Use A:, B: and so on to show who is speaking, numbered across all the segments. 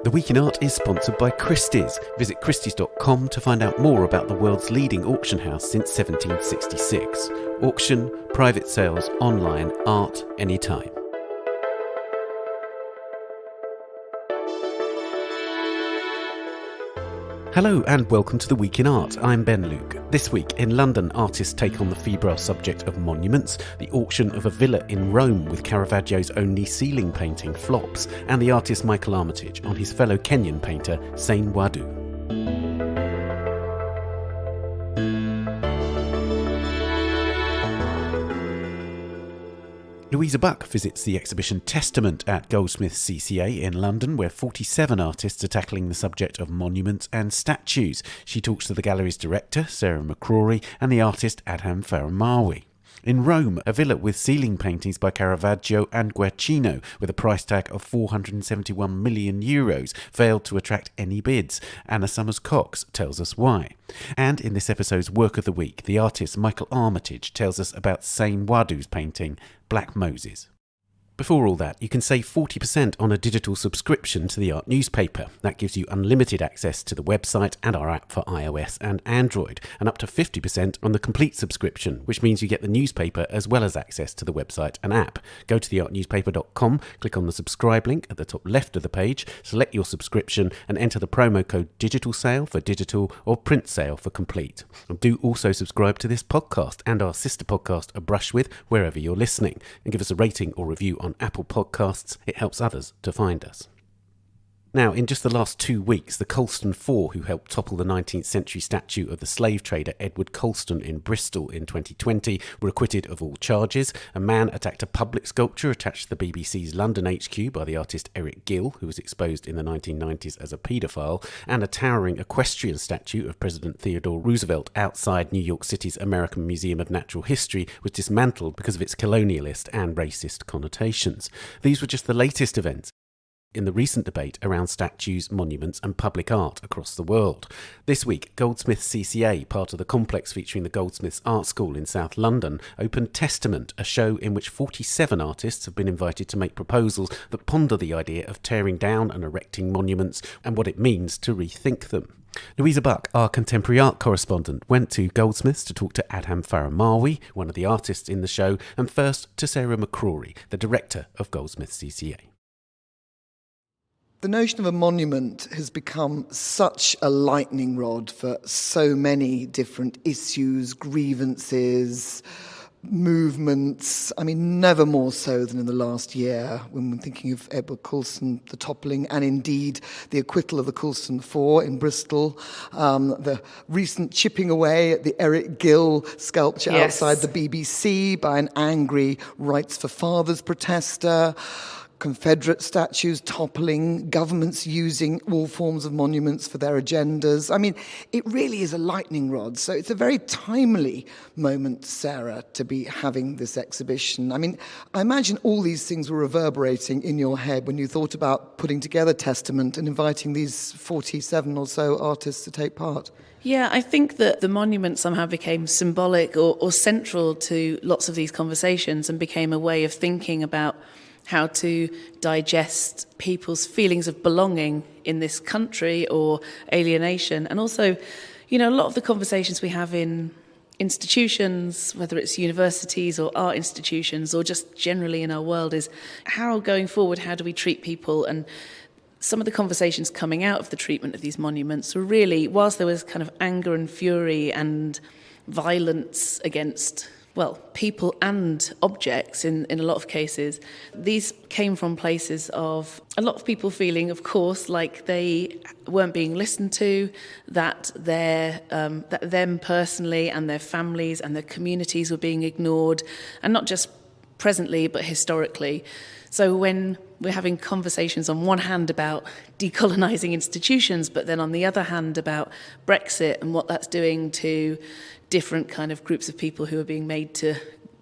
A: The Week in Art is sponsored by Christie's. Visit christies.com to find out more about the world's leading auction house since 1766. Auction, private sales, online, art, anytime. Hello and welcome to The Week in Art. I'm Ben Luke. This week in London, artists take on the febrile subject of monuments, the auction of a villa in Rome with Caravaggio's only ceiling painting flops, and the artist Michael Armitage on his fellow Kenyan painter Sane Wadu. Louisa Buck visits the exhibition Testament at Goldsmiths CCA in London, where 47 artists are tackling the subject of monuments and statues. She talks to the gallery's director, Sarah McCrory, and the artist Adham Faramawy. In Rome, a villa with ceiling paintings by Caravaggio and Guercino with a price tag of €471 million failed to attract any bids. Anna Summers-Cox tells us why. And in this episode's Work of the Week, the artist Michael Armitage tells us about Sane Wadu's painting, Black Moses. Before all that, you can save 40% on a digital subscription to the Art newspaper. That gives you unlimited access to the website and our app for iOS and Android, and up to 50% on the complete subscription, which means you get the newspaper as well as access to the website and app. Go to theartnewspaper.com, click on the subscribe link at the top left of the page, select your subscription and enter the promo code digital sale for digital or print sale for complete. And do also subscribe to this podcast and our sister podcast A Brush With wherever you're listening, and give us a rating or review on Apple Podcasts. It helps others to find us. Now, in just the last 2 weeks, the Colston Four, who helped topple the 19th century statue of the slave trader Edward Colston in Bristol in 2020, were acquitted of all charges. A man attacked a public sculpture attached to the BBC's London HQ by the artist Eric Gill, who was exposed in the 1990s as a paedophile, and a towering equestrian statue of President Theodore Roosevelt outside New York City's American Museum of Natural History was dismantled because of its colonialist and racist connotations. These were just the latest events in the recent debate around statues, monuments and public art across the world. This week, Goldsmiths CCA, part of the complex featuring the Goldsmiths Art School in South London, opened Testament, a show in which 47 artists have been invited to make proposals that ponder the idea of tearing down and erecting monuments and what it means to rethink them. Louisa Buck, our contemporary art correspondent, went to Goldsmiths to talk to Adham Faramawy, one of the artists in the show, and first to Sarah McCrory, the director of Goldsmiths CCA.
B: The notion of a monument has become such a lightning rod for so many different issues, grievances, movements. I mean, never more so than in the last year when we're thinking of Edward Colston, the toppling, and indeed the acquittal of the Colston Four in Bristol, the recent chipping away at the Eric Gill sculpture outside the BBC by an angry Rights for Fathers protester, Confederate statues toppling, governments using all forms of monuments for their agendas. I mean, it really is a lightning rod. So it's a very timely moment, Sarah, to be having this exhibition. I mean, I imagine all these things were reverberating in your head when you thought about putting together Testament and inviting these 47 or so artists to take part.
C: Yeah, I think that the monument somehow became symbolic or central to lots of these conversations and became a way of thinking about how to digest people's feelings of belonging in this country or alienation. And also, you know, a lot of the conversations we have in institutions, whether it's universities or art institutions or just generally in our world, is how going forward, how do we treat people? And some of the conversations coming out of the treatment of these monuments were really, whilst there was kind of anger and fury and violence against people and objects in a lot of cases, these came from places of a lot of people feeling, of course, like they weren't being listened to, that that them personally and their families and their communities were being ignored, and not just presently, but historically. So when we're having conversations on one hand about decolonising institutions, but then on the other hand about Brexit and what that's doing to different kind of groups of people who are being made to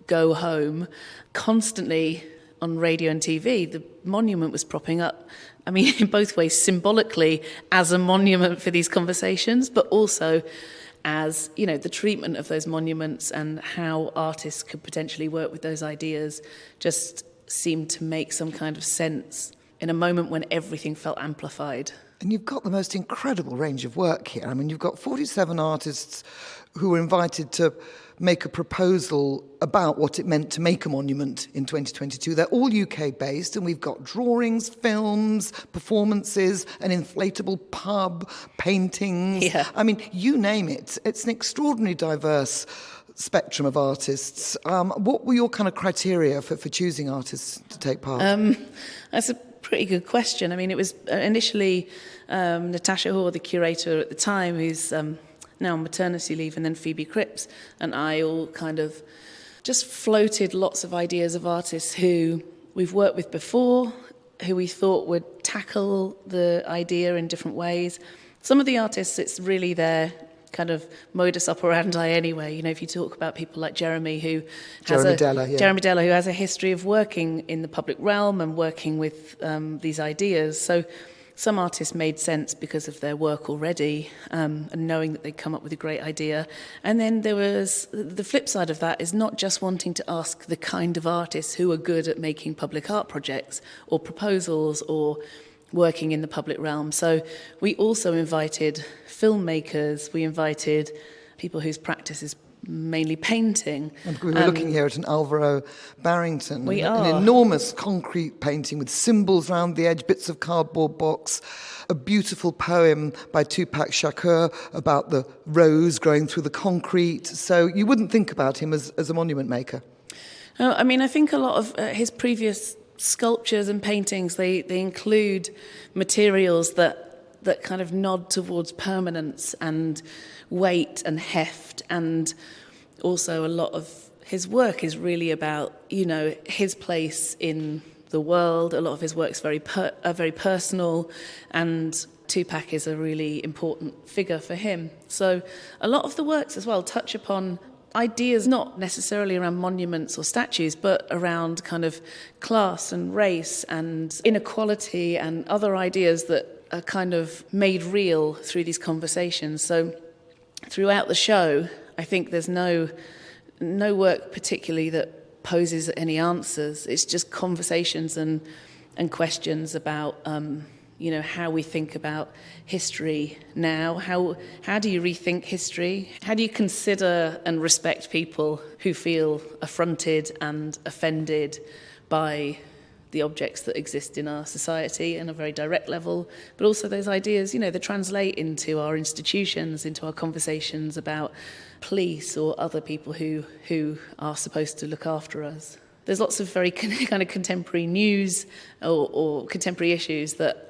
C: go home, constantly on radio and TV, the monument was propping up, I mean, in both ways, symbolically as a monument for these conversations, but also as, you know, the treatment of those monuments and how artists could potentially work with those ideas just seemed to make some kind of sense in a moment when everything felt amplified.
B: And you've got the most incredible range of work here. I mean, you've got 47 artists who were invited to make a proposal about what it meant to make a monument in 2022. They're all UK-based, and we've got drawings, films, performances, an inflatable pub, paintings.
C: Yeah.
B: I mean, you name it. It's an extraordinarily diverse spectrum of artists. What were your kind of criteria for choosing artists to take part?
C: That's a pretty good question. I mean, it was initially Natasha Hoare, the curator at the time, who's now on maternity leave, and then Phoebe Cripps, and I all kind of just floated lots of ideas of artists who we've worked with before, who we thought would tackle the idea in different ways. Some of the artists, it's really their kind of modus operandi anyway. You know, if you talk about people like Jeremy Della, who has a history of working in the public realm and working with these ideas. So some artists made sense because of their work already, and knowing that they'd come up with a great idea. And then there was the flip side of that, is not just wanting to ask the kind of artists who are good at making public art projects or proposals or working in the public realm. So we also invited filmmakers, we invited people whose practice is mainly painting.
B: And we were looking here at an Alvaro Barrington,
C: We
B: an
C: are.
B: enormous concrete painting with symbols around the edge, bits of cardboard box, a beautiful poem by Tupac Shakur about the rose growing through the concrete. So you wouldn't think about him as a monument maker.
C: I mean, I think a lot of his previous sculptures and paintings, they include materials that kind of nod towards permanence and weight and heft, and also a lot of his work is really about, you know, his place in the world. A lot of his work's very personal, and Tupac is a really important figure for him. So a lot of the works as well touch upon ideas not necessarily around monuments or statues, but around kind of class and race and inequality and other ideas that are kind of made real through these conversations. So throughout the show, I think there's no work particularly that poses any answers. It's just conversations and questions about you know, how we think about history now. How do you rethink history? How do you consider and respect people who feel affronted and offended by the objects that exist in our society on a very direct level, but also those ideas, you know, that translate into our institutions, into our conversations about police or other people who are supposed to look after us. There's lots of very kind of contemporary news or contemporary issues that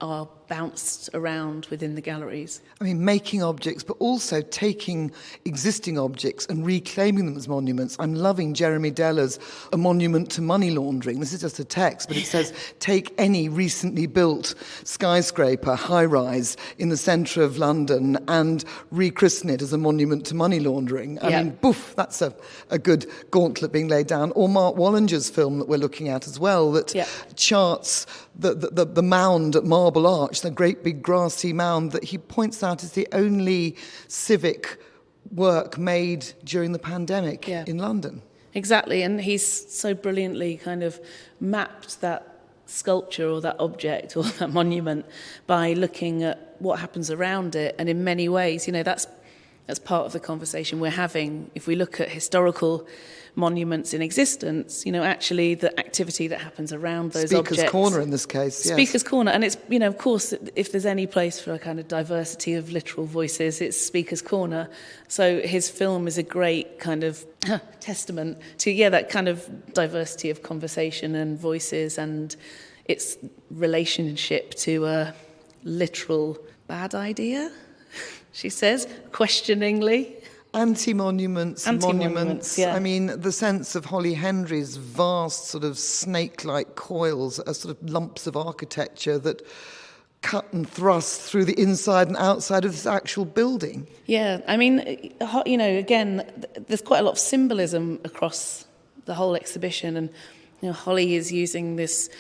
C: are bounced around within the galleries.
B: I mean, making objects, but also taking existing objects and reclaiming them as monuments. I'm loving Jeremy Della's A Monument to Money Laundering. This is just a text, but it says, take any recently built skyscraper, high-rise, in the centre of London and rechristen it as a monument to money laundering. I mean, boof, that's a good gauntlet being laid down. Or Mark Wallinger's film that we're looking at as well, that charts the mound at Marble Arch, the great big grassy mound that he points out is the only civic work made during the pandemic in London.
C: Exactly, and he's so brilliantly kind of mapped that sculpture or that object or that monument by looking at what happens around it, and in many ways, you know, that's part of the conversation we're having. If we look at historical monuments in existence, you know, actually the activity that happens around those objects.
B: Speaker's Corner in this case, yes.
C: Speaker's Corner, and it's, you know, of course, if there's any place for a kind of diversity of literal voices, it's Speaker's Corner. So his film is a great kind of testament to, that kind of diversity of conversation and voices and its relationship to a literal bad idea, she says, questioningly.
B: Anti-monuments, monuments.
C: Yeah.
B: I mean, the sense of Holly Hendry's vast sort of snake-like coils are sort of lumps of architecture that cut and thrust through the inside and outside of this actual building.
C: Yeah, I mean, you know, again, there's quite a lot of symbolism across the whole exhibition, and, you know, Holly is using this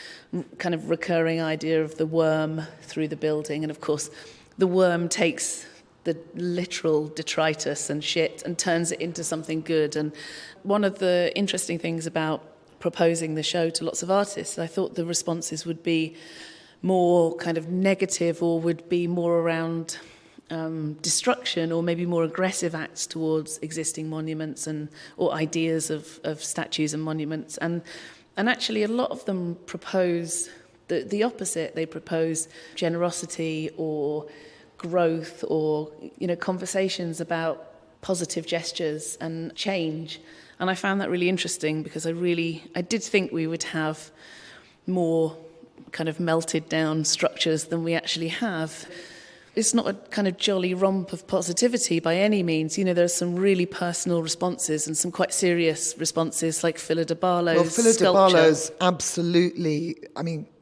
C: kind of recurring idea of the worm through the building, and of course, the worm takes the literal detritus and shit and turns it into something good. And one of the interesting things about proposing the show to lots of artists, I thought the responses would be more kind of negative, or would be more around destruction, or maybe more aggressive acts towards existing monuments or ideas of statues and monuments. And actually a lot of them propose the opposite. They propose generosity or growth, or conversations about positive gestures and change. And I found that really interesting, because I did think we would have more kind of melted down structures than we actually have. It's not a kind of jolly romp of positivity by any means. There are some really personal responses and some quite serious responses, like Phila de Barlow's
B: Phila de
C: sculpture.
B: Barlow's absolutely,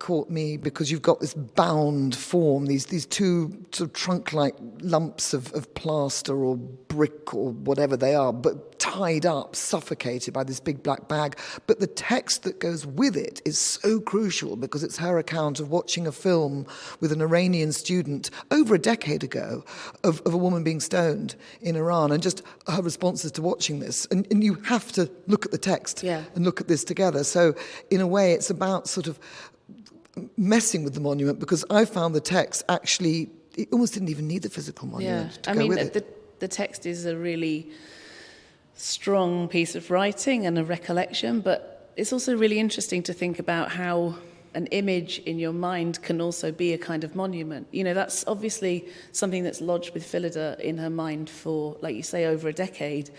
B: caught me, because you've got this bound form, these two sort of trunk-like lumps of plaster or brick or whatever they are, but tied up, suffocated by this big black bag. But the text that goes with it is so crucial, because it's her account of watching a film with an Iranian student over a decade ago of a woman being stoned in Iran, and just her responses to watching this. And you have to look at the text and look at this together. So in a way, it's about sort of messing with the monument, because I found the text actually, it almost didn't even need the physical monument to go with it.
C: The text is a really strong piece of writing and a recollection, but it's also really interesting to think about how an image in your mind can also be a kind of monument. That's obviously something that's lodged with Philida in her mind for, like you say, over a decade.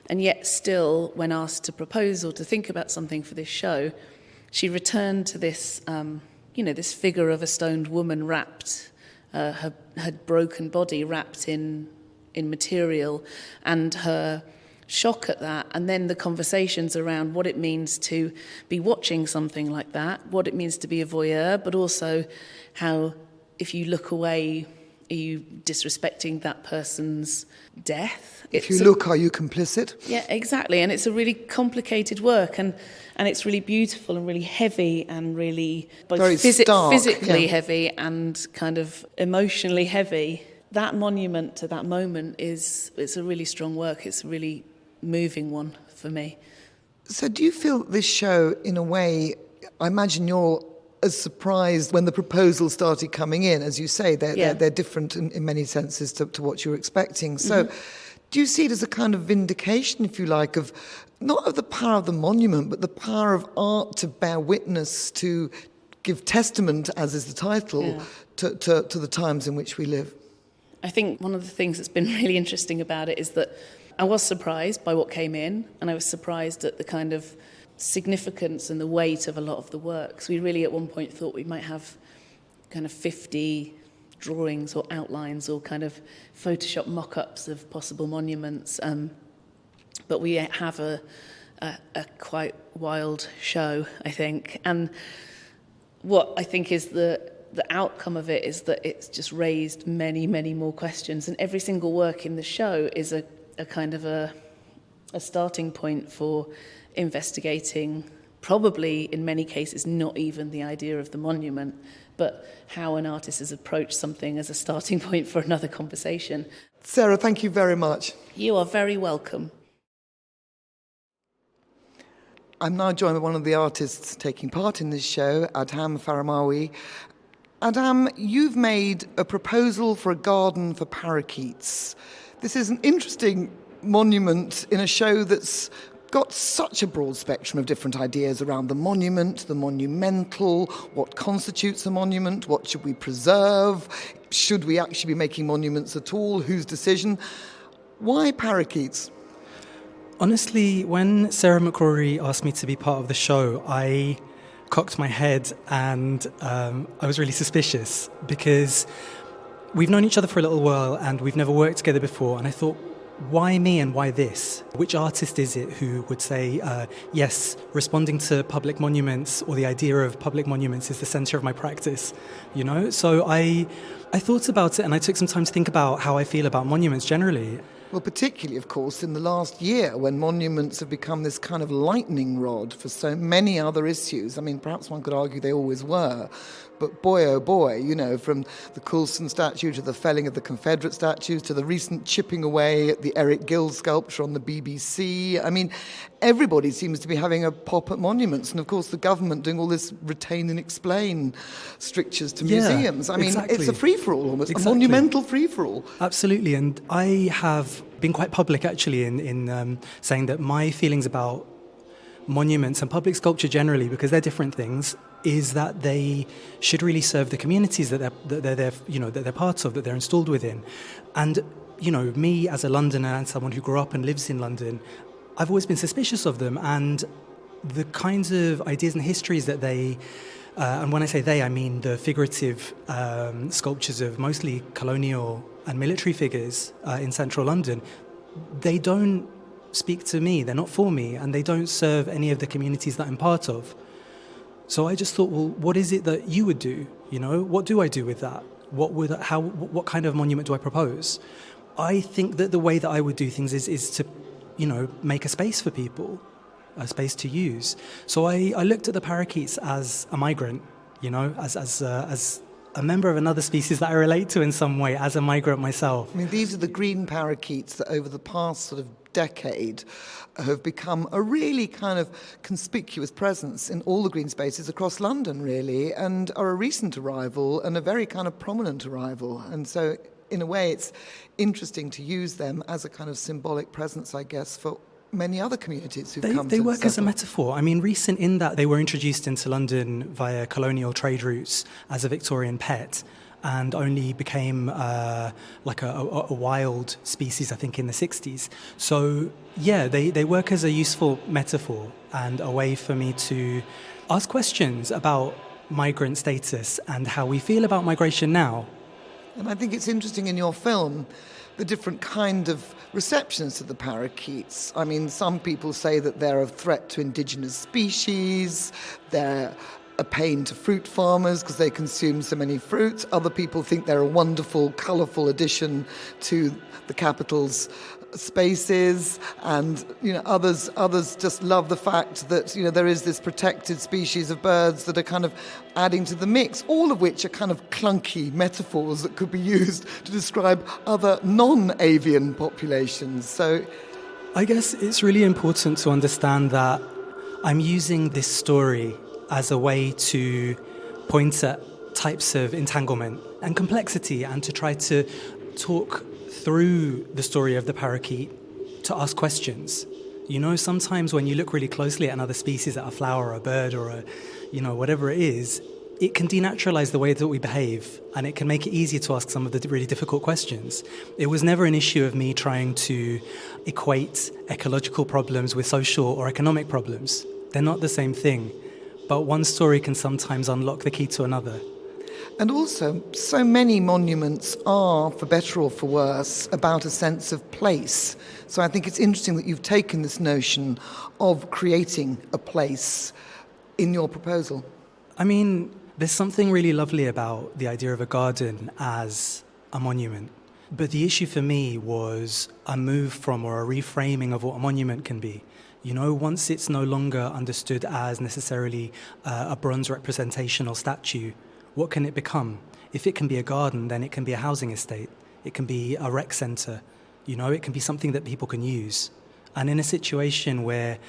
C: And yet still, when asked to propose or to think about something for this show, she returned to this, this figure of a stoned woman wrapped, her broken body wrapped in material, and her shock at that, and then the conversations around what it means to be watching something like that, what it means to be a voyeur, but also how, if you look away, are you disrespecting that person's death?
B: If you look, are you complicit?
C: Yeah, exactly. And it's a really complicated work, and it's really beautiful and really heavy, and really both
B: very stark,
C: physically heavy and kind of emotionally heavy. That monument to that moment it's a really strong work. It's a really moving one for me.
B: So do you feel this show, in a way, I imagine you're as surprised when the proposals started coming in, as you say, they're different in many senses to what you were expecting. So do you see it as a kind of vindication, if you like, of not of the power of the monument, but the power of art to bear witness, to give testament, as is the title, to the times in which we live?
C: I think one of the things that's been really interesting about it is that I was surprised by what came in, and I was surprised at the kind of significance and the weight of a lot of the works. We really at one point thought we might have kind of 50 drawings or outlines or kind of Photoshop mock-ups of possible monuments, but we have a quite wild show, I think. And what I think is the outcome of it is that it's just raised many, many more questions, and every single work in the show is a kind of a starting point for investigating, probably in many cases not even the idea of the monument, but how an artist has approached something as a starting point for another conversation.
B: Sarah, thank you very much.
C: You are very welcome.
B: I'm now joined by one of the artists taking part in this show, Adham Faramawy. Adham, you've made a proposal for a garden for parakeets. This is an interesting monument in a show that's got such a broad spectrum of different ideas around the monument, the monumental, what constitutes a monument, what should we preserve, should we actually be making monuments at all, whose decision? Why parakeets?
D: Honestly, when Sarah McCrory asked me to be part of the show, I cocked my head and I was really suspicious, because we've known each other for a little while and we've never worked together before, and I thought, why me and why this? Which artist is it who would say, yes, responding to public monuments or the idea of public monuments is the centre of my practice, you know? So I thought about it, and I took some time to think about how I feel about monuments generally.
B: Well, particularly, of course, in the last year, when monuments have become this kind of lightning rod for so many other issues. I mean, perhaps one could argue they always were, but boy, oh boy, you know, from the Coulson statue to the felling of the Confederate statues to the recent chipping away at the Eric Gill sculpture on the BBC. I mean, everybody seems to be having a pop at monuments, and of course the government doing all this retain and explain strictures to museums. I mean,
D: exactly.
B: It's a free-for-all almost,
D: Exactly.
B: a monumental free-for-all.
D: Absolutely, and I have been quite public actually in saying that my feelings about monuments and public sculpture generally, because they're different things, is that they should really serve the communities that they're part of, that they're installed within. And me as a Londoner and someone who grew up and lives in London, I've always been suspicious of them and the kinds of ideas and histories that they, and when I say they, I mean the figurative sculptures of mostly colonial and military figures in central London. They don't speak to me, they're not for me, and they don't serve any of the communities that I'm part of. So I just thought, well, what is it that you would do? What do I do with that? What kind of monument do I propose? I think that the way that I would do things is to, make a space for people, a space to use. So I looked at the parakeets as a migrant, as a member of another species that I relate to in some way, as a migrant myself.
B: I mean, these are the green parakeets that over the past sort of decade have become a really kind of conspicuous presence in all the green spaces across London, really, and are a recent arrival and a very kind of prominent arrival. And so, in a way, it's interesting to use them as a kind of symbolic presence, I guess, for many other communities who've come to
D: They work
B: settle.
D: as a metaphor. I mean, recent in that they were introduced into London via colonial trade routes as a Victorian pet and only became like a wild species, I think, in the 60s. So, yeah, they work as a useful metaphor and a way for me to ask questions about migrant status and how we feel about migration now.
B: And I think it's interesting in your film, the different kind of receptions to the parakeets. I mean, some people say that they're a threat to indigenous species, they're a pain to fruit farmers because they consume so many fruits. Other people think they're a wonderful, colourful addition to the capital's spaces, and others just love the fact that there is this protected species of birds that are kind of adding to the mix, all of which are kind of clunky metaphors that could be used to describe other non-avian populations. So
D: I guess it's really important to understand that I'm using this story as a way to point at types of entanglement and complexity and to try to talk through the story of the parakeet to ask questions. Sometimes when you look really closely at another species, at a flower or a bird or whatever it is, it can denaturalize the way that we behave and it can make it easier to ask some of the really difficult questions. It was never an issue of me trying to equate ecological problems with social or economic problems. They're not the same thing, but one story can sometimes unlock the key to another.
B: And also, so many monuments are, for better or for worse, about a sense of place. So I think it's interesting that you've taken this notion of creating a place in your proposal.
D: I mean, there's something really lovely about the idea of a garden as a monument. But the issue for me was a move from or a reframing of what a monument can be. Once it's no longer understood as necessarily a bronze representational statue, what can it become? If it can be a garden, then it can be a housing estate. It can be a rec centre. It can be something that people can use. And in a situation where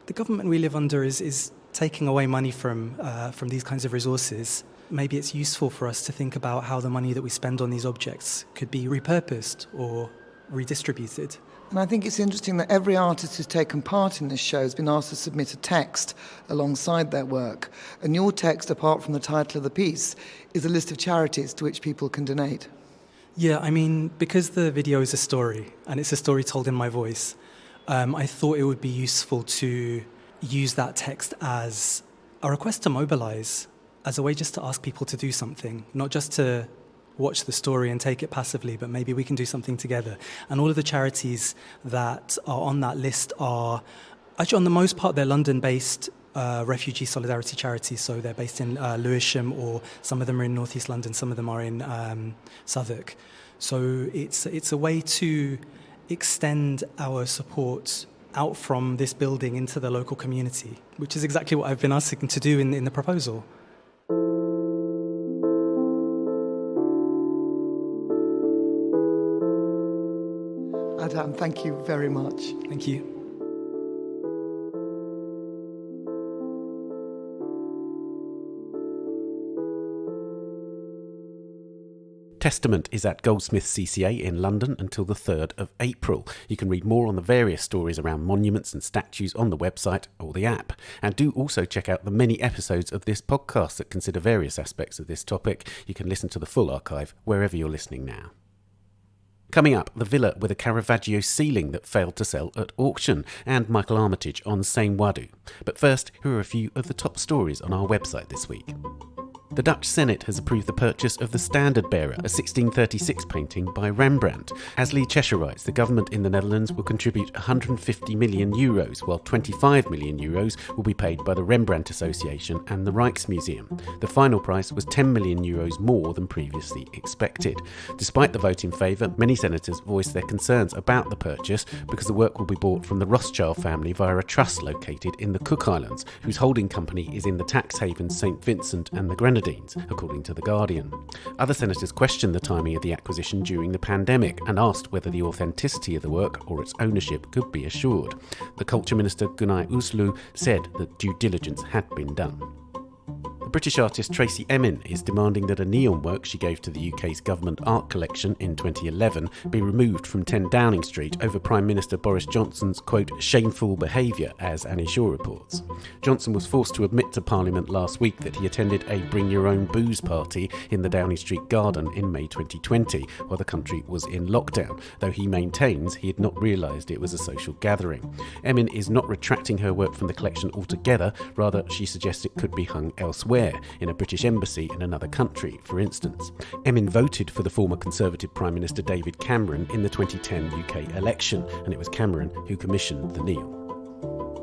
D: the government we live under is taking away money from these kinds of resources, maybe it's useful for us to think about how the money that we spend on these objects could be repurposed or redistributed.
B: And I think it's interesting that every artist who's taken part in this show has been asked to submit a text alongside their work. And your text, apart from the title of the piece, is a list of charities to which people can donate.
D: Yeah, I mean, because the video is a story, and it's a story told in my voice, I thought it would be useful to use that text as a request to mobilize, as a way just to ask people to do something, not just to watch the story and take it passively, but maybe we can do something together. And all of the charities that are on that list are, actually on the most part, they're London-based refugee solidarity charities. So they're based in Lewisham, or some of them are in North East London, some of them are in Southwark. So it's a way to extend our support out from this building into the local community, which is exactly what I've been asking to do in the proposal.
B: Adham, thank you very much.
D: Thank you.
A: Testament is at Goldsmiths CCA in London until the 3rd of April. You can read more on the various stories around monuments and statues on the website or the app. And do also check out the many episodes of this podcast that consider various aspects of this topic. You can listen to the full archive wherever you're listening now. Coming up, the villa with a Caravaggio ceiling that failed to sell at auction, and Michael Armitage on Sane Wadu. But first, here are a few of the top stories on our website this week. The Dutch Senate has approved the purchase of the Standard Bearer, a 1636 painting by Rembrandt. As Lee Cheshire writes, the government in the Netherlands will contribute €150 million, while €25 million will be paid by the Rembrandt Association and the Rijksmuseum. The final price was €10 million more than previously expected. Despite the vote in favour, many senators voiced their concerns about the purchase because the work will be bought from the Rothschild family via a trust located in the Cook Islands, whose holding company is in the tax havens St Vincent and the Grenadines, according to The Guardian. Other senators questioned the timing of the acquisition during the pandemic and asked whether the authenticity of the work or its ownership could be assured. The Culture Minister Gunay Ouslow said that due diligence had been done. British artist Tracey Emin is demanding that a neon work she gave to the UK's government art collection in 2011 be removed from 10 Downing Street over Prime Minister Boris Johnson's, quote, shameful behaviour, as Annie Shaw reports. Johnson was forced to admit to Parliament last week that he attended a bring your own booze party in the Downing Street garden in May 2020 while the country was in lockdown, though he maintains he had not realised it was a social gathering. Emin is not retracting her work from the collection altogether, rather she suggests it could be hung elsewhere, in a British embassy in another country, for instance. Emin voted for the former Conservative Prime Minister David Cameron in the 2010 UK election, and it was Cameron who commissioned the kneel.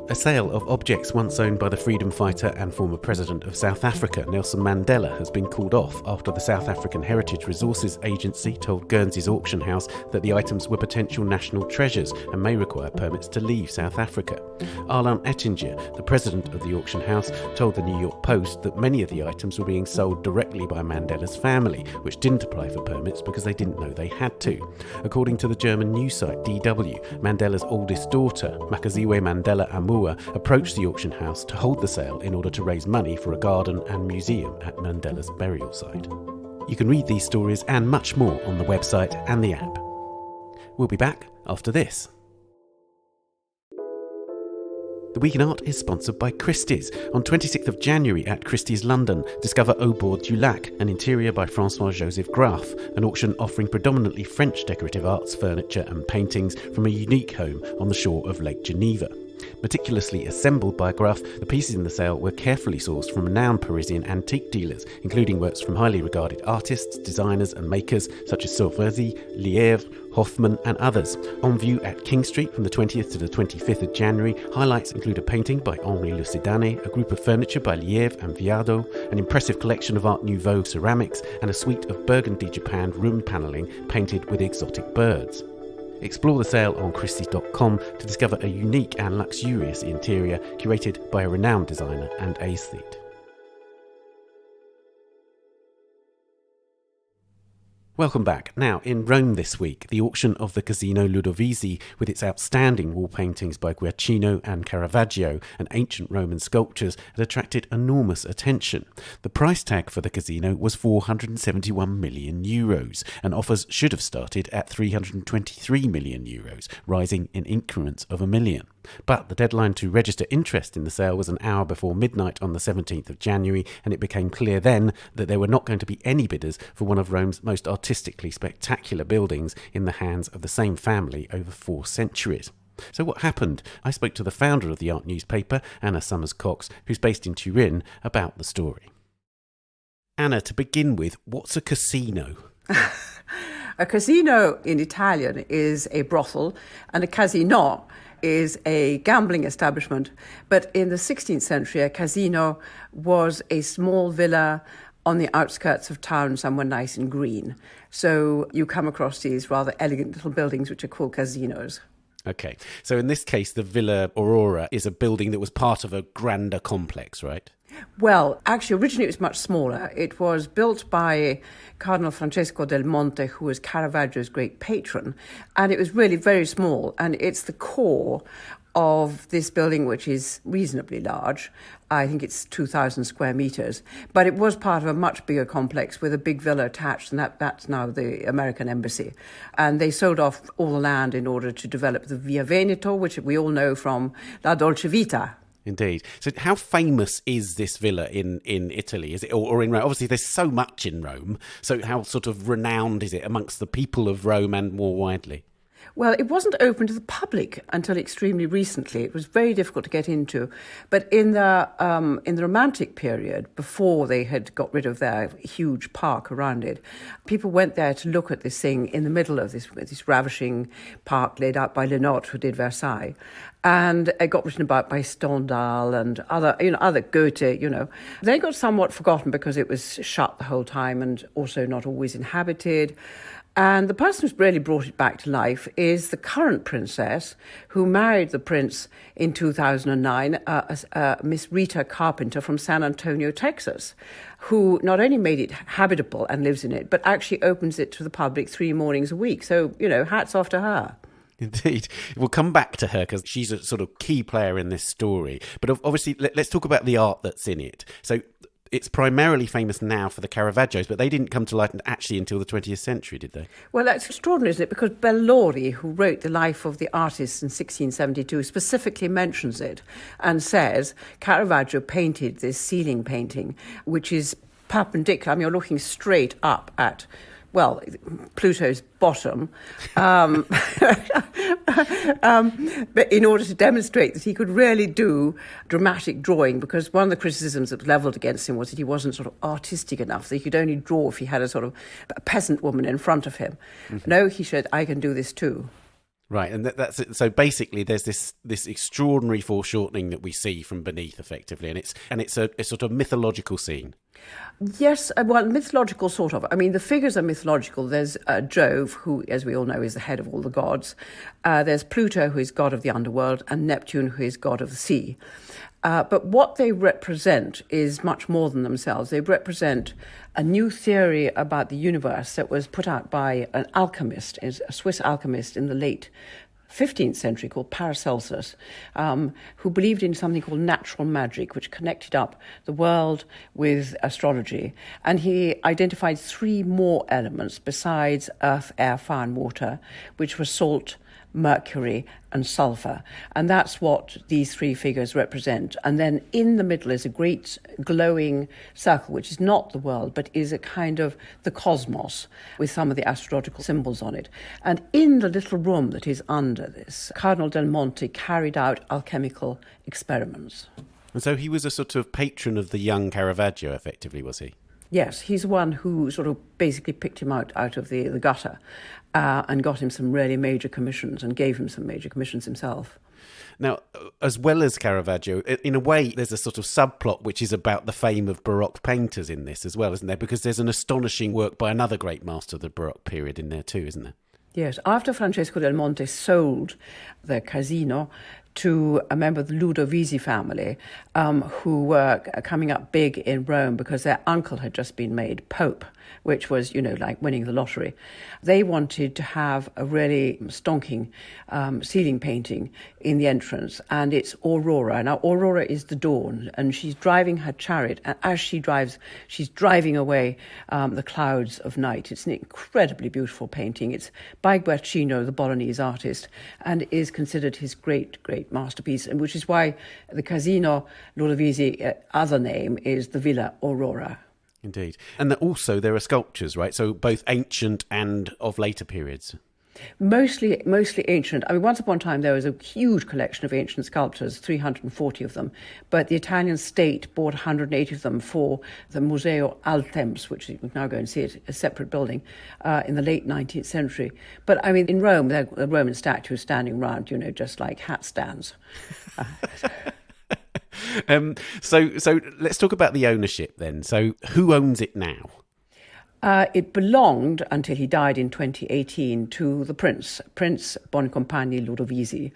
A: A sale of objects once owned by the freedom fighter and former president of South Africa, Nelson Mandela, has been called off after the South African Heritage Resources Agency told Guernsey's auction house that the items were potential national treasures and may require permits to leave South Africa. Arlan Ettinger, the president of the auction house, told the New York Post that many of the items were being sold directly by Mandela's family, which didn't apply for permits because they didn't know they had to. According to the German news site DW, Mandela's oldest daughter, Makaziwe Mandela Amua, approached the auction house to hold the sale in order to raise money for a garden and museum at Mandela's burial site. You can read these stories and much more on the website and the app. We'll be back after this. The Week in Art is sponsored by Christie's. On 26th of January at Christie's London, discover Au Bord du Lac, an interior by François-Joseph Graf, an auction offering predominantly French decorative arts, furniture and paintings from a unique home on the shore of Lake Geneva. Meticulously assembled by Graf, the pieces in the sale were carefully sourced from renowned Parisian antique dealers, including works from highly regarded artists, designers and makers such as Sauvezi, Lièvre, Hoffman and others. On view at King Street from the 20th to the 25th of January, highlights include a painting by Henri Lucidane, a group of furniture by Lièvre and Viardot, an impressive collection of Art Nouveau ceramics, and a suite of Burgundy Japan room panelling painted with exotic birds. Explore the sale on Christie's.com to discover a unique and luxurious interior curated by a renowned designer and aesthete. Welcome back. Now, in Rome this week, the auction of the Casino Ludovisi, with its outstanding wall paintings by Guercino and Caravaggio and ancient Roman sculptures, had attracted enormous attention. The price tag for the casino was €471 million, and offers should have started at €323 million, rising in increments of a million. But the deadline to register interest in the sale was an hour before midnight on the 17th of January, and it became clear then that there were not going to be any bidders for one of Rome's most artistically spectacular buildings in the hands of the same family over 4 centuries. So what happened? I spoke to the founder of the art newspaper, Anna Summers-Cox, who's based in Turin, about the story. Anna, to begin with, what's a casino?
E: A casino in Italian is a brothel, and a casino is a gambling establishment. But in the 16th century, a casino was a small villa on the outskirts of town, somewhere nice and green. So you come across these rather elegant little buildings which are called casinos.
A: Okay, so in this case, the Villa Aurora is a building that was part of a grander complex, right?
E: Well, actually, originally it was much smaller. It was built by Cardinal Francesco del Monte, who was Caravaggio's great patron, and it was really very small, and it's the core of this building, which is reasonably large. I think it's 2,000 square metres. But it was part of a much bigger complex with a big villa attached, and that's now the American embassy. And they sold off all the land in order to develop the Via Veneto, which we all know from La Dolce Vita.
A: Indeed. So how famous is this villa in Italy? Is it or in Rome? Obviously, there's so much in Rome. So how sort of renowned is it amongst the people of Rome and more widely?
E: Well, it wasn't open to the public until extremely recently. It was very difficult to get into. But in the Romantic period, before they had got rid of their huge park around it, people went there to look at this thing in the middle of this ravishing park laid out by Lenot, who did Versailles. And it got written about by Stendhal and other Goethe, Then it got somewhat forgotten because it was shut the whole time and also not always inhabited. And the person who's really brought it back to life is the current princess who married the prince in 2009, Miss Rita Carpenter from San Antonio, Texas, who not only made it habitable and lives in it, but actually opens it to the public 3 mornings a week. So, hats off to her.
A: Indeed. We'll come back to her because she's a sort of key player in this story. But obviously, let's talk about the art that's in it. So it's primarily famous now for the Caravaggios, but they didn't come to light actually until the 20th century, did they?
E: Well, that's extraordinary, isn't it? Because Bellori, who wrote The Life of the Artist in 1672, specifically mentions it and says Caravaggio painted this ceiling painting, which is perpendicular. I mean, you're looking straight up at, Pluto's bottom, but in order to demonstrate that he could really do dramatic drawing, because one of the criticisms that was levelled against him was that he wasn't sort of artistic enough, that he could only draw if he had a sort of a peasant woman in front of him. Mm-hmm. No, he said, I can do this too.
A: Right, and that's it. So basically, there's this extraordinary foreshortening that we see from beneath, effectively, and it's a sort of mythological scene.
E: Yes, mythological sort of. I mean, the figures are mythological. There's Jove, who, as we all know, is the head of all the gods. There's Pluto, who is god of the underworld, and Neptune, who is god of the sea. But what they represent is much more than themselves. They represent a new theory about the universe that was put out by an alchemist, a Swiss alchemist in the late 15th century called Paracelsus, who believed in something called natural magic, which connected up the world with astrology. And he identified 3 more elements besides earth, air, fire, and water, which were salt, mercury and sulfur. And that's what these 3 figures represent. And then in the middle is a great glowing circle, which is not the world, but is a kind of the cosmos with some of the astrological symbols on it. And in the little room that is under this, Cardinal Del Monte carried out alchemical experiments.
A: And so he was a sort of patron of the young Caravaggio, effectively, was he?
E: Yes, he's one who sort of basically picked him out of the gutter and got him some really major commissions and gave him some major commissions himself.
A: Now, as well as Caravaggio, in a way, there's a sort of subplot which is about the fame of Baroque painters in this as well, isn't there? Because there's an astonishing work by another great master of the Baroque period in there too, isn't there?
E: Yes, after Francesco del Monte sold the Casino to a member of the Ludovisi family who were coming up big in Rome because their uncle had just been made Pope, which was, like winning the lottery. They wanted to have a really stonking ceiling painting in the entrance, and it's Aurora. Now, Aurora is the dawn, and she's driving her chariot, and as she drives, she's driving away the clouds of night. It's an incredibly beautiful painting. It's by Guercino, the Bolognese artist, and is considered his great masterpiece, and which is why the Casino Ludovisi other name is the Villa Aurora.
A: Indeed. And also there are sculptures, right? So both ancient and of later periods.
E: Mostly ancient. I mean, once upon a time there was a huge collection of ancient sculptures, 340 of them, but the Italian state bought 180 of them for the Museo Altemps, which you can now go and see it, a separate building, in the late 19th century. But I mean, in Rome, the Roman statues standing around, just like hat stands.
A: So let's talk about the ownership then. So who owns it now?
E: It belonged, until he died in 2018, to the Prince Boncompagni Ludovisi.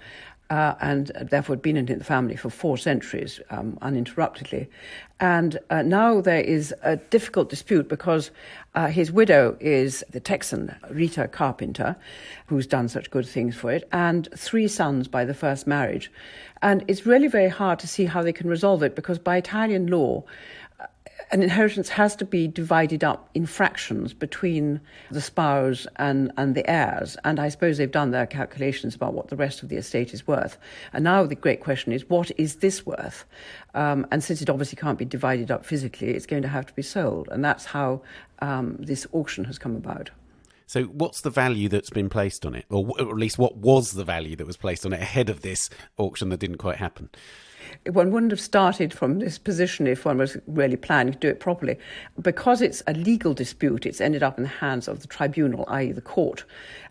E: and therefore had been in the family for 4 centuries uninterruptedly. And now there is a difficult dispute because his widow is the Texan Rita Carpenter, who's done such good things for it, and 3 sons by the first marriage. And it's really very hard to see how they can resolve it, because by Italian law, an inheritance has to be divided up in fractions between the spouse and the heirs. And I suppose they've done their calculations about what the rest of the estate is worth. And now the great question is, what is this worth? And since it obviously can't be divided up physically, it's going to have to be sold. And that's how this auction has come about.
A: So what's the value that's been placed on it? Or at least what was the value that was placed on it ahead of this auction that didn't quite happen?
E: One wouldn't have started from this position if one was really planning to do it properly. Because it's a legal dispute, it's ended up in the hands of the tribunal, i.e. the court.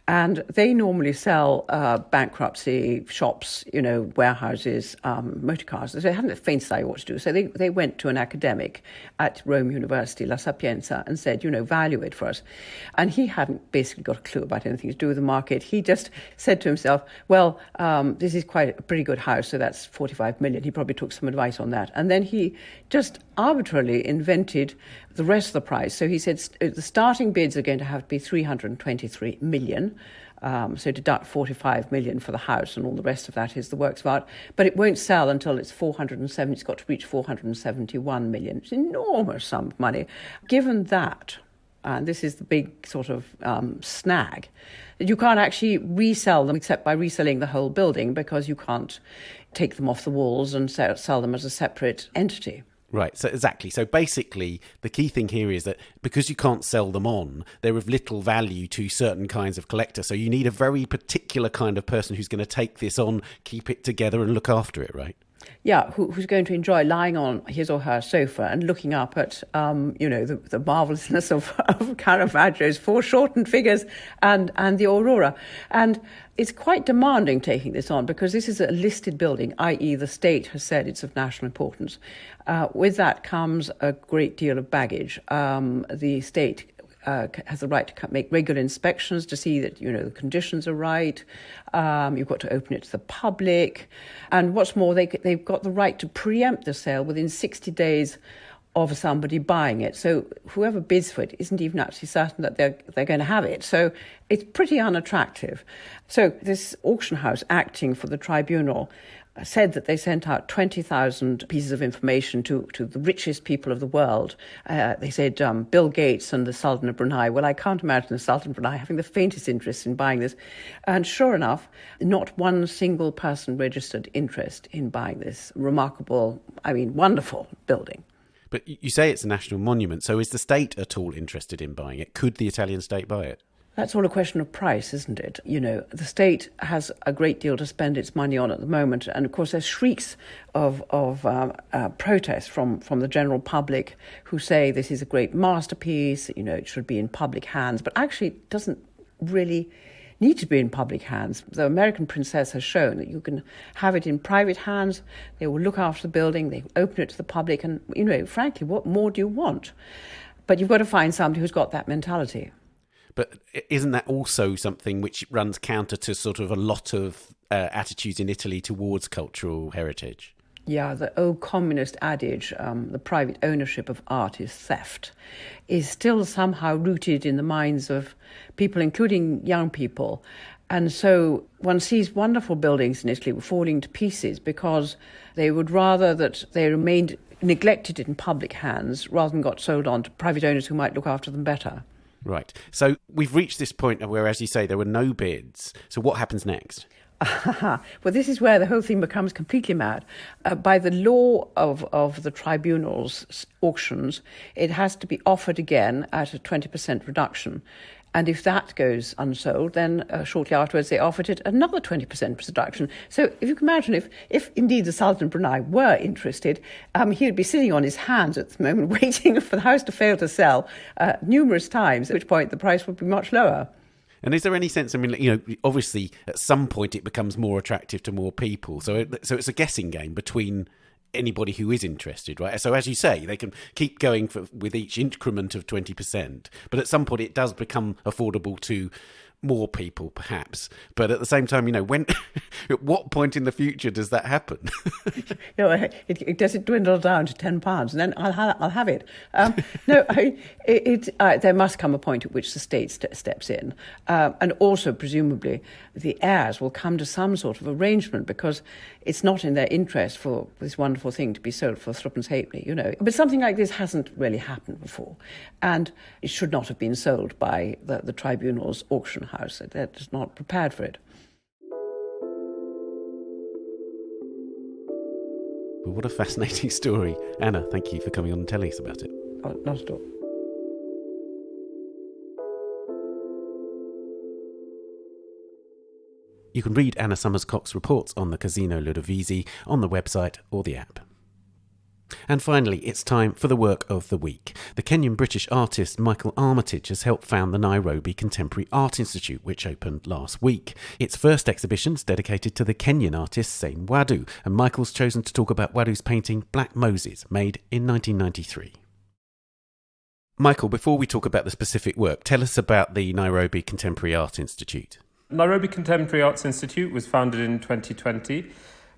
E: And they normally sell bankruptcy shops, warehouses, motor cars. They hadn't the faintest idea what to do. So they went to an academic at Rome University, La Sapienza, and said, value it for us. And he hadn't basically got a clue about anything to do with the market. He just said to himself, well, this is quite a pretty good house, so that's 45 million. He probably took some advice on that. And then he just arbitrarily invented the rest of the price. So he said the starting bids are going to have to be 323 million. So deduct 45 million for the house, and all the rest of that is the works of art. But it won't sell until it's 407. It's got to reach 471 million. It's an enormous sum of money. Given that, and this is the big sort of snag, that you can't actually resell them except by reselling the whole building, because you can't take them off the walls and sell them as a separate entity.
A: Right, so exactly. So basically, the key thing here is that because you can't sell them on, they're of little value to certain kinds of collector. So you need a very particular kind of person who's going to take this on, keep it together and look after it, right?
E: Yeah, who's going to enjoy lying on his or her sofa and looking up at, the marvellousness of Caravaggio's foreshortened figures and the Aurora. And it's quite demanding taking this on, because this is a listed building, i.e. the state has said it's of national importance. With that comes a great deal of baggage. The state has the right to make regular inspections to see that, the conditions are right. You've got to open it to the public. And what's more, they've got the right to preempt the sale within 60 days of somebody buying it. So whoever bids for it isn't even actually certain that they're going to have it. So it's pretty unattractive. So this auction house, acting for the tribunal, said that they sent out 20,000 pieces of information to the richest people of the world. They said Bill Gates and the Sultan of Brunei. Well, I can't imagine the Sultan of Brunei having the faintest interest in buying this. And sure enough, not one single person registered interest in buying this remarkable, wonderful building.
A: But you say it's a national monument, so is the state at all interested in buying it? Could the Italian state buy it?
E: That's all a question of price, isn't it? The state has a great deal to spend its money on at the moment. And of course, there's shrieks of protest from the general public who say this is a great masterpiece, it should be in public hands. But actually, it doesn't really need to be in public hands. The American princess has shown that you can have it in private hands. They will look after the building, they open it to the public. And, frankly, what more do you want? But you've got to find somebody who's got that mentality.
A: But isn't that also something which runs counter to sort of a lot of attitudes in Italy towards cultural heritage?
E: Yeah, the old communist adage, the private ownership of art is theft, is still somehow rooted in the minds of people, including young people. And so one sees wonderful buildings in Italy falling to pieces because they would rather that they remained neglected in public hands rather than got sold on to private owners who might look after them better.
A: Right. So we've reached this point where, as you say, there were no bids. So what happens next?
E: Well, this is where the whole thing becomes completely mad. By the law of the tribunal's auctions, it has to be offered again at a 20% reduction. And if that goes unsold, then shortly afterwards they offered it another 20% reduction. So if you can imagine, if indeed the Sultan of Brunei were interested, he would be sitting on his hands at the moment waiting for the house to fail to sell numerous times, at which point the price would be much lower.
A: And is there any sense, obviously at some point it becomes more attractive to more people. So it's a guessing game between anybody who is interested, right? So as you say, they can keep going with each increment of 20%, but at some point it does become affordable to more people, perhaps. But at the same time, when at what point in the future does that happen?
E: It does it dwindle down to £10, and then I'll have it. There must come a point at which the state steps in, and also presumably the heirs will come to some sort of arrangement, because it's not in their interest for this wonderful thing to be sold for threepence halfpenny, But something like this hasn't really happened before, and it should not have been sold by the tribunal's auction house. They're just not prepared for it.
A: Well, what a fascinating story. Anna, thank you for coming on and telling us about it.
E: Oh, not at all.
A: You can read Anna Summers-Cox's reports on the Casino Ludovisi on the website or the app. And finally, it's time for the work of the week. The Kenyan-British artist Michael Armitage has helped found the Nairobi Contemporary Art Institute, which opened last week. Its first exhibition is dedicated to the Kenyan artist Sane Wadu, and Michael's chosen to talk about Wadu's painting Black Moses, made in 1993. Michael, before we talk about the specific work, tell us about the Nairobi Contemporary Art Institute.
F: Nairobi Contemporary Arts Institute was founded in 2020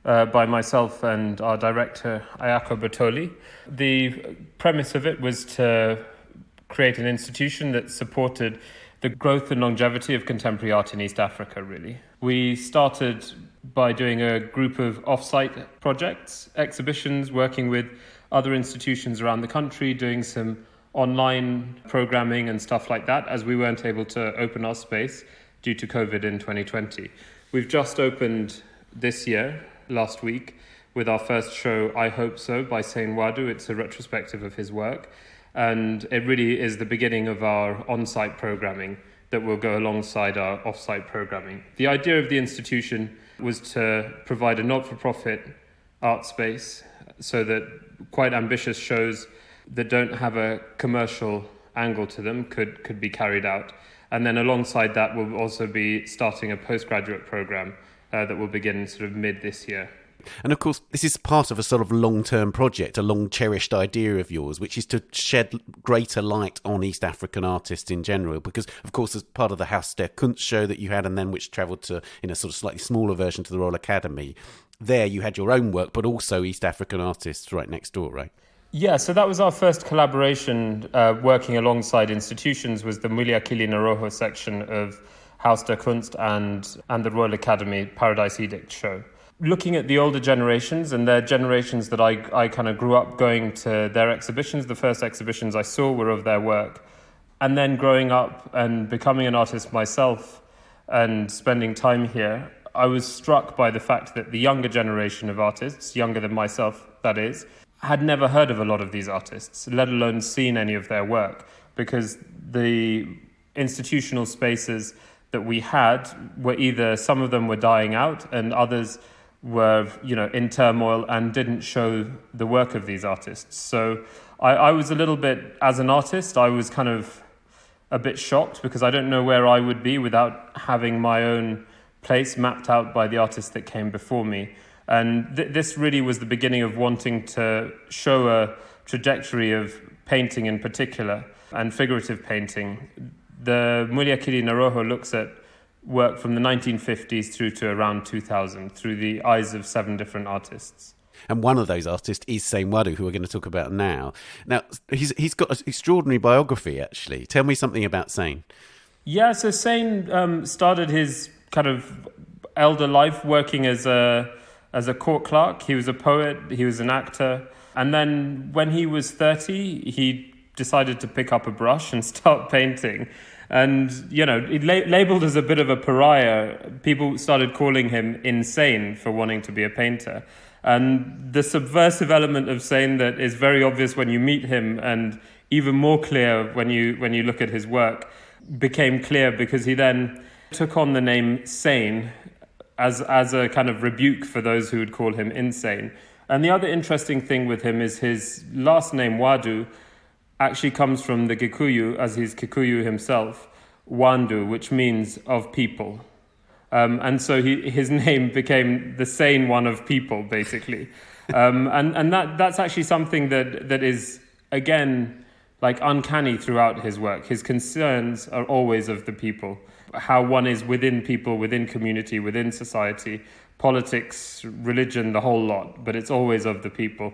F: by myself and our director, Ayako Bertoli. The premise of it was to create an institution that supported the growth and longevity of contemporary art in East Africa, really. We started by doing a group of off-site projects, exhibitions, working with other institutions around the country, doing some online programming and stuff like that, as we weren't able to open our space due to COVID in 2020. We've just opened this year, last week, with our first show, I Hope So, by Sane Wadu. It's a retrospective of his work, and it really is the beginning of our on-site programming that will go alongside our off-site programming. The idea of the institution was to provide a not-for-profit art space so that quite ambitious shows that don't have a commercial angle to them could be carried out. And then alongside that, we'll also be starting a postgraduate program that will begin sort of mid this year.
A: And of course, this is part of a sort of long-term project, a long-cherished idea of yours, which is to shed greater light on East African artists in general. Because, of course, as part of the Haus der Kunst show that you had, and then which travelled to, in a sort of slightly smaller version, to the Royal Academy, there you had your own work, but also East African artists right next door, right?
F: Yeah, so that was our first collaboration working alongside institutions, was the Muliakili Naroho section of Haus der Kunst and the Royal Academy Paradise Edict show. Looking at the older generations, and their generations that I kind of grew up going to their exhibitions, the first exhibitions I saw were of their work. And then growing up and becoming an artist myself and spending time here, I was struck by the fact that the younger generation of artists, younger than myself, that is, had never heard of a lot of these artists, let alone seen any of their work, because the institutional spaces that we had were either, some of them were dying out and others were, in turmoil and didn't show the work of these artists. So I was a little bit, as an artist, I was kind of a bit shocked, because I don't know where I would be without having my own place mapped out by the artists that came before me. And this really was the beginning of wanting to show a trajectory of painting in particular, and figurative painting. The Muliakili Naroho looks at work from the 1950s through to around 2000 through the eyes of 7 different artists.
A: And one of those artists is Sane Wadu, who we're going to talk about now. Now, he's got an extraordinary biography, actually. Tell me something about Sane.
F: Yeah, so Sane started his kind of elder life working as a court clerk. He was a poet, he was an actor. And then when he was 30, he decided to pick up a brush and start painting. And, labelled as a bit of a pariah, people started calling him insane for wanting to be a painter. And the subversive element of Sane that is very obvious when you meet him, and even more clear when you look at his work, became clear because he then took on the name Sane as a kind of rebuke for those who would call him insane. And the other interesting thing with him is his last name, Wadu, actually comes from the Gikuyu, as he's Kikuyu himself, Wandu, which means of people. And so his name became the sane one of people, basically. And that's actually something that is, again, like uncanny throughout his work. His concerns are always of the people. how one is within people, within community, within society, politics, religion, the whole lot, but it's always of the people.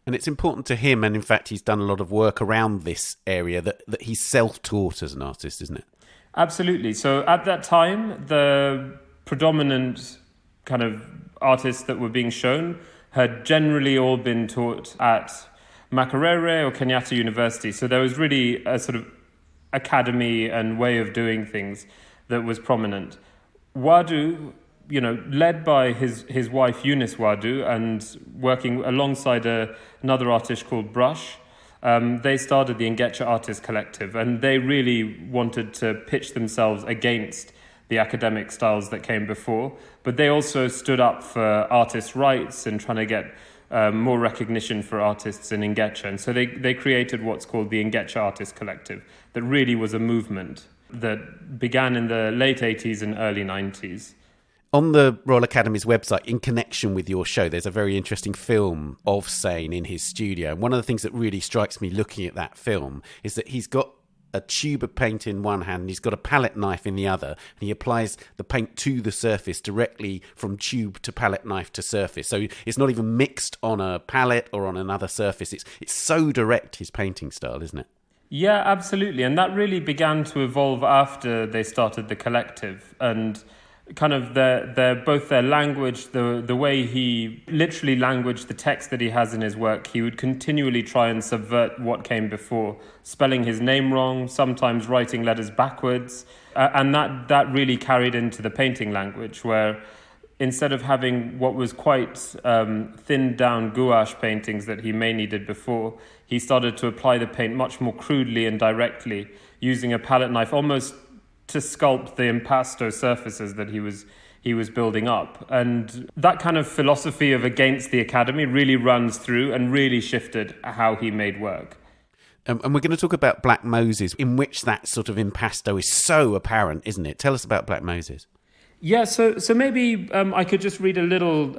A: And it's important to him, and in fact he's done a lot of work around this area, that he's self-taught as an artist, isn't it?
F: Absolutely. So at that time, the predominant kind of artists that were being shown had generally all been taught at Makerere or Kenyatta University. So there was really a sort of academy and way of doing things that was prominent. Wadu, led by his wife Eunice Wadu and working alongside another artist called Brush, they started the Ngecha Artist Collective, and they really wanted to pitch themselves against the academic styles that came before, but they also stood up for artists' rights and trying to get more recognition for artists in Ngecha. And so they created what's called the Ngecha Artist Collective, that really was a movement that began in the late 80s and early 90s.
A: On the Royal Academy's website, in connection with your show, there's a very interesting film of Sane in his studio. And one of the things that really strikes me looking at that film is that he's got a tube of paint in one hand and he's got a palette knife in the other, and he applies the paint to the surface directly from tube to palette knife to surface. So it's not even mixed on a palette or on another surface. It's so direct, his painting style, isn't it?
F: Yeah, absolutely. And that really began to evolve after they started the collective, and kind of both their language, the way he literally languaged the text that he has in his work. He would continually try and subvert what came before, spelling his name wrong, sometimes writing letters backwards. And that really carried into the painting language, where instead of having what was quite thinned down gouache paintings that he mainly did before, he started to apply the paint much more crudely and directly, using a palette knife almost to sculpt the impasto surfaces that he was building up. And that kind of philosophy of against the academy really runs through and really shifted how he made work.
A: And we're going to talk about Black Moses, in which that sort of impasto is so apparent, isn't it? Tell us about Black Moses.
F: Yeah, so maybe I could just read a little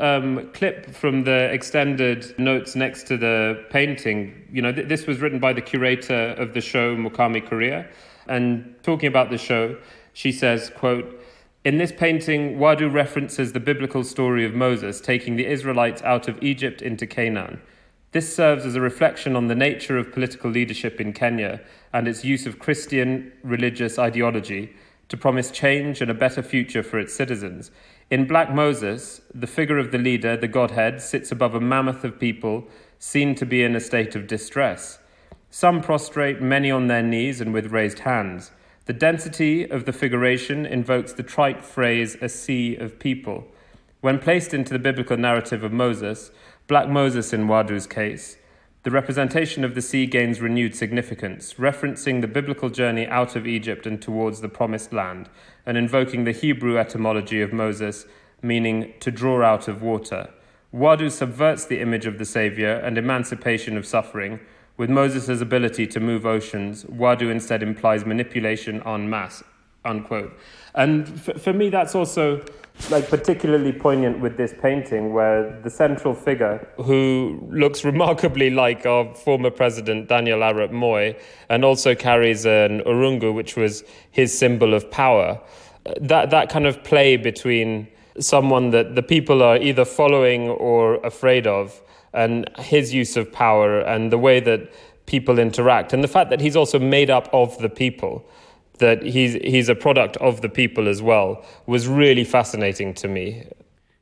F: clip from the extended notes next to the painting. This was written by the curator of the show, Mukami Korea. And talking about the show, she says, quote, "In this painting, Wadu references the biblical story of Moses taking the Israelites out of Egypt into Canaan. This serves as a reflection on the nature of political leadership in Kenya and its use of Christian religious ideology to promise change and a better future for its citizens. In Black Moses, the figure of the leader, the Godhead, sits above a mammoth of people seen to be in a state of distress. Some prostrate, many on their knees and with raised hands. The density of the figuration invokes the trite phrase, a sea of people. When placed into the biblical narrative of Moses, Black Moses in Wadu's case, the representation of the sea gains renewed significance, referencing the biblical journey out of Egypt and towards the promised land, and invoking the Hebrew etymology of Moses, meaning to draw out of water. Wadu subverts the image of the Saviour and emancipation of suffering. With Moses' ability to move oceans, Wadu instead implies manipulation en masse," unquote. And for me, that's also particularly poignant with this painting, where the central figure, who looks remarkably like our former president, Daniel Arap Moi, and also carries an urungu, which was his symbol of power, that kind of play between someone that the people are either following or afraid of, and his use of power and the way that people interact, and the fact that he's also made up of the people, that he's a product of the people as well, was really fascinating to me.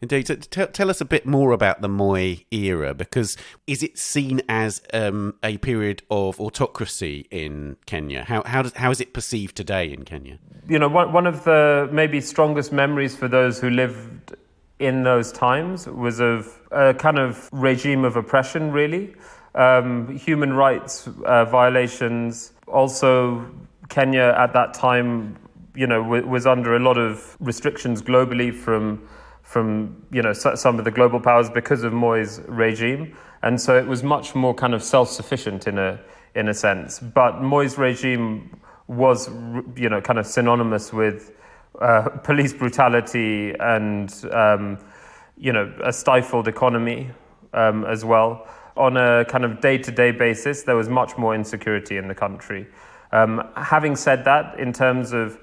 A: Indeed. So tell us a bit more about the Moi era, because is it seen as a period of autocracy in Kenya? How is it perceived today in Kenya?
F: One of the maybe strongest memories for those who lived in those times was of a kind of regime of oppression, really. Human rights violations. Also, Kenya at that time, was under a lot of restrictions globally from some of the global powers because of Moi's regime. And so it was much more kind of self-sufficient in a sense. But Moi's regime was, kind of synonymous with police brutality and, a stifled economy as well. On a kind of day-to-day basis, there was much more insecurity in the country. Having said that, in terms of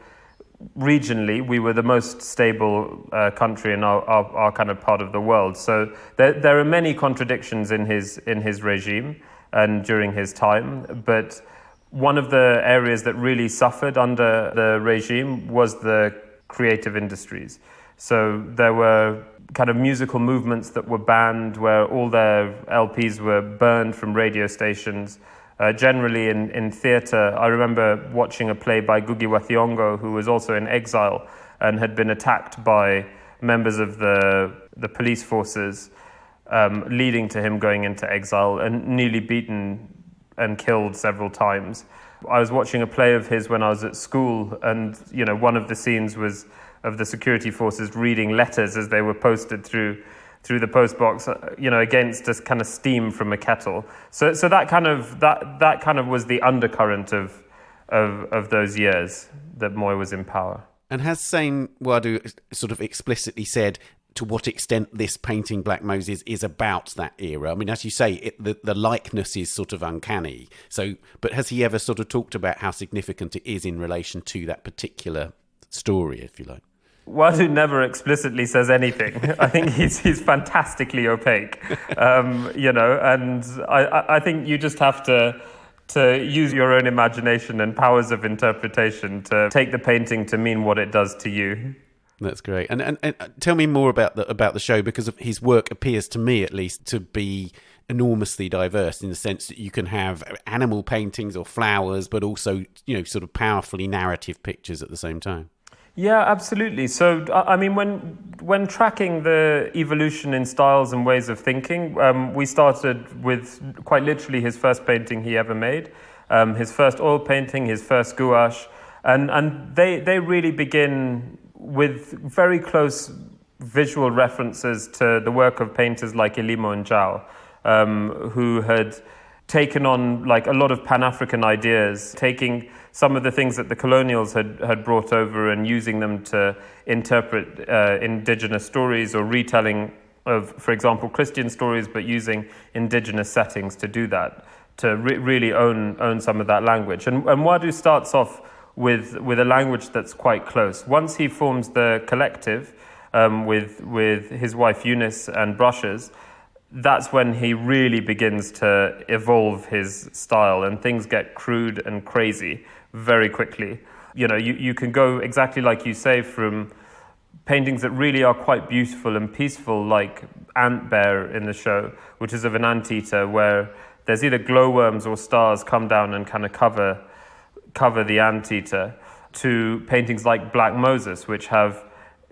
F: regionally, we were the most stable country in our kind of part of the world. So there are many contradictions in his regime and during his time. But one of the areas that really suffered under the regime was the creative industries. So there were kind of musical movements that were banned, where all their LPs were burned from radio stations. Generally in theatre, I remember watching a play by Ngugi wa Thiong'o, who was also in exile and had been attacked by members of the police forces, leading to him going into exile and nearly beaten and killed several times. I was watching a play of his when I was at school, and one of the scenes was of the security forces reading letters as they were posted through the post box, against this kind of steam from a kettle. So that kind of was the undercurrent of those years that Moi was in power.
A: And has Sane Wadu sort of explicitly said to what extent this painting Black Moses is about that era? I mean, as you say, the likeness is sort of uncanny. So, but has he ever sort of talked about how significant it is in relation to that particular story, if you like?
F: Wadu never explicitly says anything. I think he's fantastically opaque, and I think you just have to use your own imagination and powers of interpretation to take the painting to mean what it does to you.
A: That's great. And tell me more about the show, because his work appears to me, at least, to be enormously diverse in the sense that you can have animal paintings or flowers, but also sort of powerfully narrative pictures at the same time.
F: Yeah, absolutely. So, I mean, when tracking the evolution in styles and ways of thinking, we started with quite literally his first painting he ever made, his first oil painting, his first gouache, and they really begin with very close visual references to the work of painters like Elimo Njau, who had taken on like a lot of Pan-African ideas, taking some of the things that the colonials had brought over and using them to interpret indigenous stories or retelling of, for example, Christian stories, but using indigenous settings to do that, to really own some of that language. And Wadu starts off with a language that's quite close. Once he forms the collective with his wife Eunice and brushes, that's when he really begins to evolve his style, and things get crude and crazy very quickly. You can go exactly like you say, from paintings that really are quite beautiful and peaceful, like Ant Bear in the show, which is of an anteater where there's either glowworms or stars come down and kind of cover the anteater, to paintings like Black Moses, which have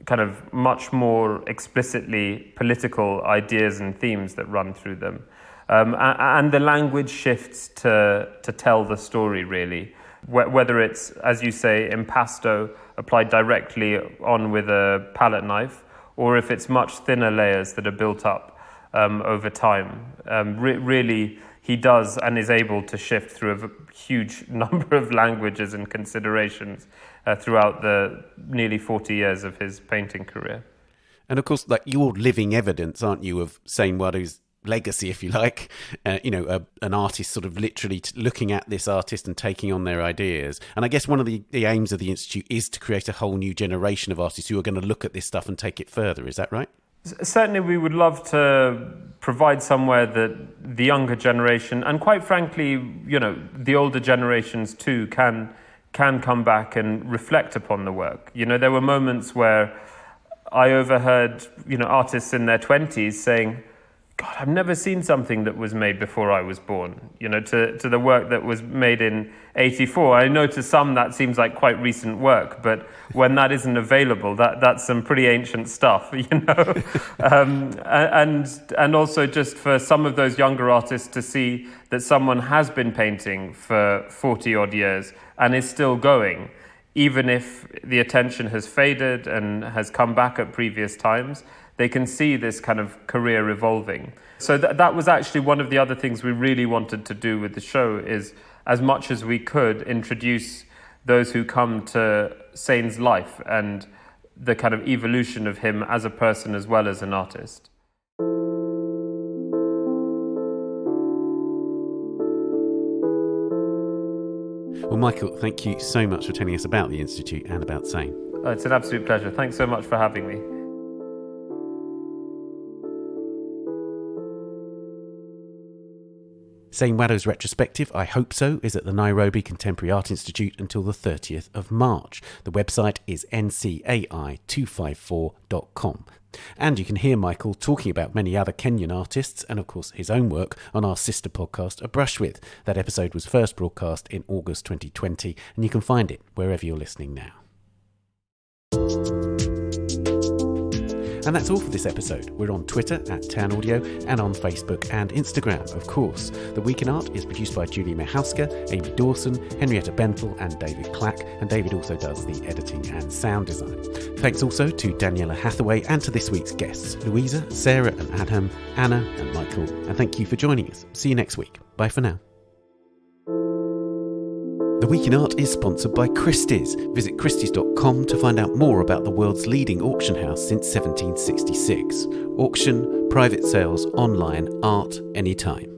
F: kind of much more explicitly political ideas and themes that run through them. And the language shifts to tell the story, really. Whether it's, as you say, impasto applied directly on with a palette knife, or if it's much thinner layers that are built up over time. Really, he does and is able to shift through a huge number of languages and considerations throughout the nearly 40 years of his painting career.
A: And of course, like, you're living evidence, aren't you, of Sane Wadu's legacy, if you like, an artist sort of literally looking at this artist and taking on their ideas. And I guess one of the aims of the Institute is to create a whole new generation of artists who are going to look at this stuff and take it further. Is that right?
F: Certainly, we would love to provide somewhere that the younger generation, and quite frankly, the older generations too, can come back and reflect upon the work. There were moments where I overheard, artists in their 20s saying, God, I've never seen something that was made before I was born, to the work that was made in 84. I know to some that seems like quite recent work, but when that isn't available, that's some pretty ancient stuff, and also just for some of those younger artists to see that someone has been painting for 40 odd years and is still going, even if the attention has faded and has come back at previous times. They can see this kind of career evolving. So that was actually one of the other things we really wanted to do with the show, is as much as we could introduce those who come to Sane's life and the kind of evolution of him as a person as well as an artist.
A: Well, Michael, thank you so much for telling us about the Institute and about Sane.
F: Oh, it's an absolute pleasure. Thanks so much for having me.
A: Sane Wadu's retrospective, I Hope So, is at the Nairobi Contemporary Art Institute until the 30th of March. The website is ncai254.com. And you can hear Michael talking about many other Kenyan artists and, of course, his own work on our sister podcast, A Brush With. That episode was first broadcast in August 2020, and you can find it wherever you're listening now. And that's all for this episode. We're on Twitter at Town Audio and on Facebook and Instagram, of course. The Week in Art is produced by Julie Michalska, Amy Dawson, Henrietta Benthel and David Clack, and David also does the editing and sound design. Thanks also to Daniela Hathaway and to this week's guests, Louisa, Sarah and Adham, Anna and Michael. And thank you for joining us. See you next week. Bye for now. The Week in Art is sponsored by Christie's. Visit christies.com to find out more about the world's leading auction house since 1766. Auction, private sales, online, art, anytime.